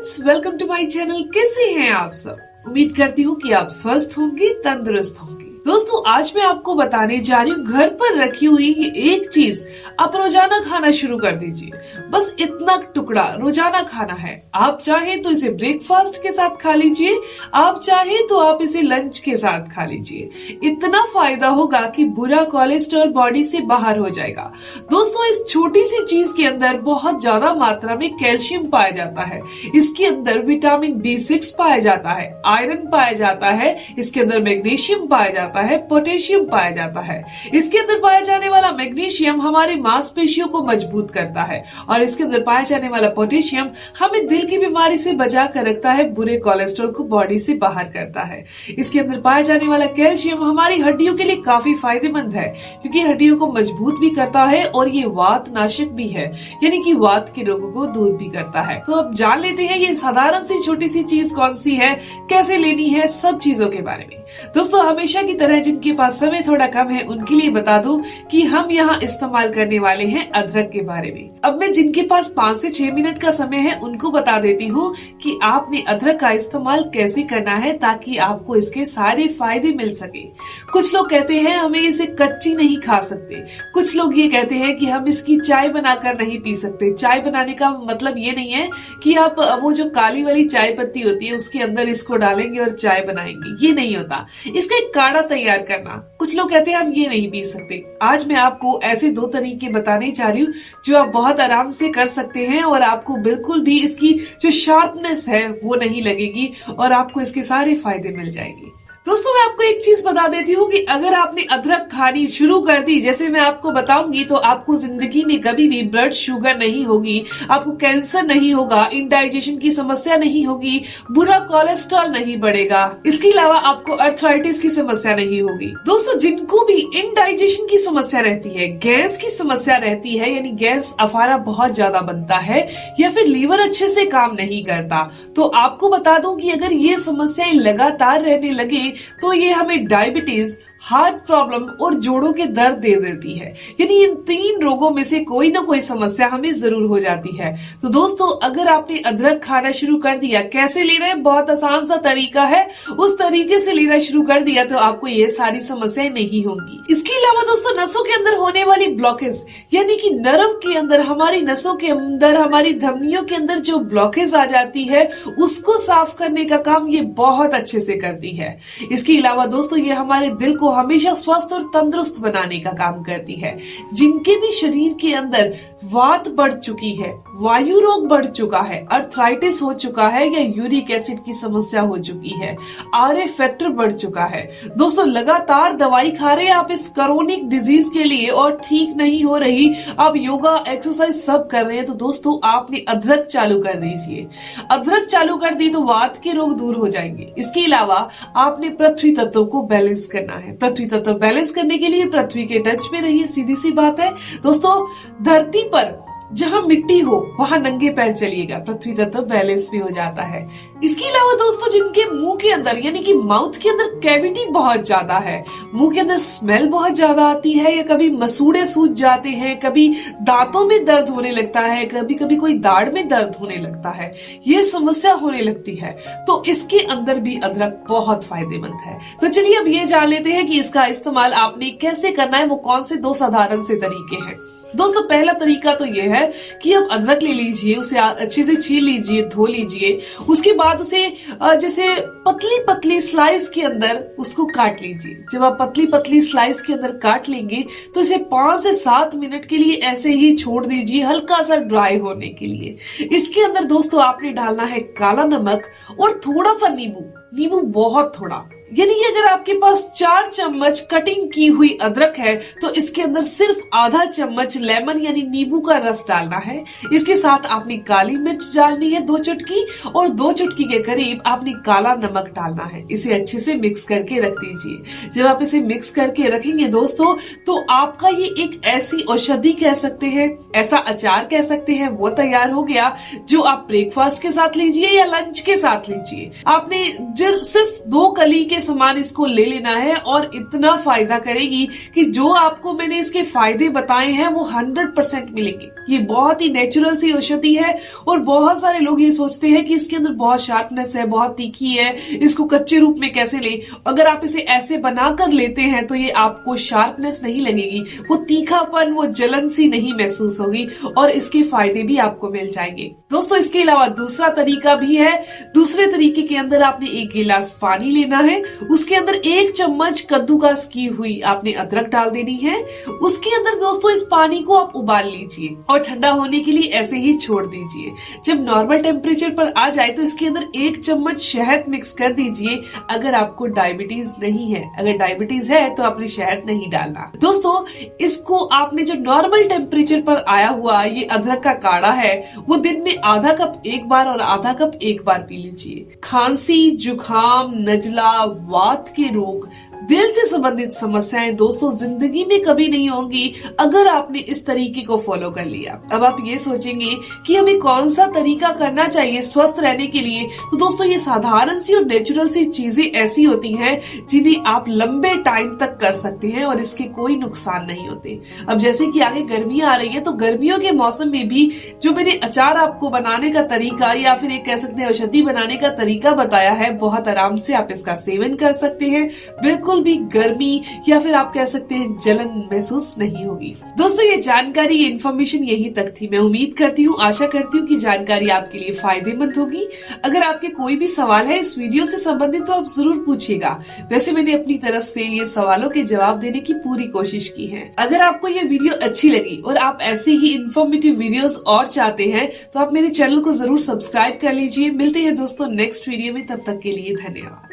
Friends, welcome to my channel. कैसे हैं आप सब? उम्मीद करती हूँ कि आप स्वस्थ होंगे, तंदुरुस्त होंगे। दोस्तों, आज मैं आपको बताने जा रही हूँ घर पर रखी हुई ये एक चीज आप रोजाना खाना शुरू कर दीजिए। बस इतना टुकड़ा रोजाना खाना है। आप चाहे तो इसे ब्रेकफास्ट के साथ खा लीजिए, आप चाहे तो आप इसे लंच के साथ खा लीजिए। इतना फायदा होगा कि बुरा कोलेस्ट्रॉल बॉडी से बाहर हो जाएगा। दोस्तों, इस छोटी सी चीज के अंदर बहुत ज्यादा मात्रा में कैल्शियम पाया जाता है। इसके अंदर विटामिन B6 पाया जाता है, आयरन पाया जाता है, इसके अंदर मैग्नीशियम पाया जाता है, पोटेशियम पाया जाता है। इसके अंदर पाया जाने वाला मैग्नीशियम हमारी मांसपेशियों को मजबूत करता है और इसके अंदर पाया जाने वाला पोटेशियम हमें दिल की बीमारी से बचा कर रखता है, बुरे कोलेस्ट्रॉल को बॉडी से बाहर करता है। इसके अंदर पाया जाने वाला कैल्शियम हमारी हड्डियों के लिए काफी फायदेमंद है, क्योंकि हड्डियों को मजबूत भी करता है और ये वात नाशक भी है, यानी कि वात के रोगों को दूर भी करता है। तो अब जान लेते हैं ये साधारण सी छोटी सी चीज कौन सी है, कैसे लेनी है, सब चीजों के बारे में। दोस्तों, हमेशा की तरह जिनके पास समय थोड़ा कम है उनके लिए बता दूं कि हम यहाँ इस्तेमाल करने वाले हैं अदरक के बारे में। अब मैं जिनके पास 5 से 6 मिनट का समय है उनको बता देती हूँ कि आपने अदरक का इस्तेमाल कैसे करना है ताकि आपको इसके सारे फायदे मिल सके। कुछ लोग कहते हैं हमें इसे कच्ची नहीं खा सकते, कुछ लोग ये कहते हैं कि हम इसकी चाय बनाकर नहीं पी सकते। चाय बनाने का मतलब ये नहीं है कि आप वो जो काली वाली चाय पत्ती होती है उसके अंदर इसको डालेंगे और चाय बनाएंगे, ये नहीं होता। इसका एक काढ़ा तैयार करना। कुछ लोग कहते हैं हम ये नहीं पी सकते। आज मैं आपको ऐसे 2 तरीके बताने जा रही हूँ जो आप बहुत आराम से कर सकते हैं और आपको बिल्कुल भी इसकी जो शार्पनेस है वो नहीं लगेगी और आपको इसके सारे फायदे मिल जाएंगे। दोस्तों, मैं आपको एक चीज बता देती हूँ कि अगर आपने अदरक खानी शुरू कर दी, जैसे मैं आपको बताऊंगी, तो आपको जिंदगी में कभी भी ब्लड शुगर नहीं होगी, आपको कैंसर नहीं होगा, इंडाइजेशन की समस्या नहीं होगी, बुरा कोलेस्ट्रॉल नहीं बढ़ेगा, इसके अलावा आपको अर्थराइटिस की समस्या नहीं होगी। दोस्तों, जिनको भी इंडाइजेशन की समस्या रहती है, गैस की समस्या रहती है, यानी गैस अफारा बहुत ज्यादा बनता है या फिर लीवर अच्छे से काम नहीं करता, तो आपको बता दूं कि अगर ये समस्याएं लगातार रहने लगे तो ये हमें डायबिटीज, हार्ट प्रॉब्लम और जोड़ों के दर्द दे देती है। यानी इन 3 रोगों में से कोई ना कोई समस्या हमें जरूर हो जाती है। तो दोस्तों, अगर आपने अदरक खाना शुरू कर दिया, कैसे लेना है, बहुत आसान सा तरीका है, उस तरीके से लेना शुरू कर दिया तो आपको ये सारी समस्याएं नहीं होंगी। इसके अलावा दोस्तों, नसों के अंदर होने वाली ब्लॉकेज, यानी कि नर्व के अंदर, हमारी नसों के अंदर, हमारी धमनियों के अंदर जो ब्लॉकेज आ जाती है उसको साफ करने का काम ये बहुत अच्छे से करती है। इसके अलावा दोस्तों, ये हमारे दिल को हमेशा स्वस्थ और तंदुरुस्त बनाने का काम करती है। जिनके भी शरीर के अंदर वात बढ़ चुकी है, वायु रोग बढ़ चुका है, अर्थराइटिस हो चुका है या यूरिक एसिड की समस्या हो चुकी है, RA फैक्टर बढ़ चुका है, दोस्तों लगातार दवाई खा रहे हैं आप इस क्रोनिक डिजीज के लिए और ठीक नहीं हो रही, आप योगा एक्सरसाइज सब कर रहे हैं, तो दोस्तों आपने अदरक चालू कर दीजिए। अदरक चालू कर दी तो वात के रोग दूर हो जाएंगे। इसके अलावा आपने पृथ्वी तत्व को बैलेंस करना है। पृथ्वी तत्व बैलेंस करने के लिए पृथ्वी के टच में रहिए, सीधी सी बात है। दोस्तों, धरती पर जहां मिट्टी हो वहां नंगे पैर चलिएगा, पृथ्वी तत्व बैलेंस भी हो जाता है। इसके अलावा दोस्तों, जिनके मुंह के अंदर यानी कि माउथ के अंदर कैविटी बहुत ज्यादा है, मुंह के अंदर स्मेल बहुत ज्यादा आती है, या कभी मसूड़े सूज जाते हैं, कभी दांतों में दर्द होने लगता है, कभी कभी कोई दाढ़ में दर्द होने लगता है, ये समस्या होने लगती है, तो इसके अंदर भी अदरक बहुत फायदेमंद है। तो चलिए अब ये जान लेते हैं कि इसका इस्तेमाल आपने कैसे करना है, वो कौन से 2 साधारण से तरीके हैं। दोस्तों, पहला तरीका तो ये है कि आप अदरक ले लीजिए, उसे अच्छे से छील लीजिए, धो लीजिए, उसके बाद उसे जैसे पतली पतली स्लाइस के अंदर उसको काट लीजिए। जब आप पतली पतली स्लाइस के अंदर काट लेंगे तो इसे 5 से 7 मिनट के लिए ऐसे ही छोड़ दीजिए, हल्का सा ड्राई होने के लिए। इसके अंदर दोस्तों आपने डालना है काला नमक और थोड़ा सा नींबू बहुत थोड़ा, यानी कि अगर आपके पास 4 चम्मच कटिंग की हुई अदरक है तो इसके अंदर सिर्फ आधा चम्मच लेमन यानी नींबू का रस डालना है। इसके साथ आपने काली मिर्च डालनी है 2 चुटकी और 2 चुटकी के करीब आपने काला नमक डालना है। इसे अच्छे से मिक्स करके रख दीजिए। जब आप इसे मिक्स करके रखेंगे दोस्तों, तो आपका ये एक ऐसी औषधि कह सकते हैं, ऐसा अचार कह सकते हैं, वो तैयार हो गया जो आप ब्रेकफास्ट के साथ लीजिए या लंच के साथ लीजिए। आपने सिर्फ 2 कली के समान इसको ले लेना है और इतना फायदा करेगी कि जो आपको मैंने इसके फायदे बताए हैं वो 100% मिलेंगे। ये बहुत ही नेचुरल सी औषधि है और बहुत सारे लोग ये सोचते हैं कि इसके अंदर बहुत शार्पनेस है, बहुत तीखी है, इसको कच्चे रूप में कैसे ले। अगर आप इसे ऐसे बनाकर लेते हैं तो ये आपको शार्पनेस नहीं लगेगी, वो तीखापन, वो जलन सी नहीं महसूस होगी और इसके फायदे भी आपको मिल जाएंगे। दोस्तों इसके अलावा दूसरा तरीका भी है। दूसरे तरीके के अंदर आपने 1 गिलास पानी लेना है, उसके अंदर 1 चम्मच कद्दूकस की हुई आपने अदरक डाल देनी है। उसके अंदर दोस्तों इस पानी को आप उबाल लीजिए और ठंडा होने के लिए ऐसे ही छोड़ दीजिए। जब नॉर्मल टेम्परेचर पर आ जाए तो इसके अंदर 1 चम्मच शहद मिक्स कर दीजिए। अगर आपको डायबिटीज नहीं है, अगर डायबिटीज है तो आपने शहद नहीं डालना। दोस्तों इसको आपने जो नॉर्मल टेम्परेचर पर आया हुआ ये अदरक का काढ़ा है वो दिन में आधा कप एक बार और आधा कप एक बार पी लीजिए। खांसी, जुकाम, नजला, वात के रोग, दिल से संबंधित समस्याएं दोस्तों जिंदगी में कभी नहीं होंगी अगर आपने इस तरीके को फॉलो कर लिया। अब आप ये सोचेंगे कि हमें कौन सा तरीका करना चाहिए स्वस्थ रहने के लिए, तो दोस्तों ये साधारण सी और नेचुरल सी चीजें ऐसी होती हैं जिन्हें आप लंबे टाइम तक कर सकते हैं और इसके कोई नुकसान नहीं होते। अब जैसे कि आगे गर्मियां आ रही है तो गर्मियों के मौसम में भी जो मैंने अचार आपको बनाने का तरीका या फिर एक कह सकते हैं औषधि बनाने का तरीका बताया है, बहुत आराम से आप इसका सेवन कर सकते हैं। बिल्कुल भी गर्मी या फिर आप कह सकते हैं जलन महसूस नहीं होगी। दोस्तों ये जानकारी, ये इन्फॉर्मेशन यही तक थी। मैं उम्मीद करती हूँ, आशा करती हूँ कि जानकारी आपके लिए फायदेमंद होगी। अगर आपके कोई भी सवाल है इस वीडियो से संबंधित तो आप जरूर पूछिएगा। वैसे मैंने अपनी तरफ से ये सवालों के जवाब देने की पूरी कोशिश की है। अगर आपको ये वीडियो अच्छी लगी और आप ऐसे ही इन्फॉर्मेटिव वीडियोस और चाहते हैं तो आप मेरे चैनल को जरूर सब्सक्राइब कर लीजिए। मिलते हैं दोस्तों नेक्स्ट वीडियो में, तब तक के लिए धन्यवाद।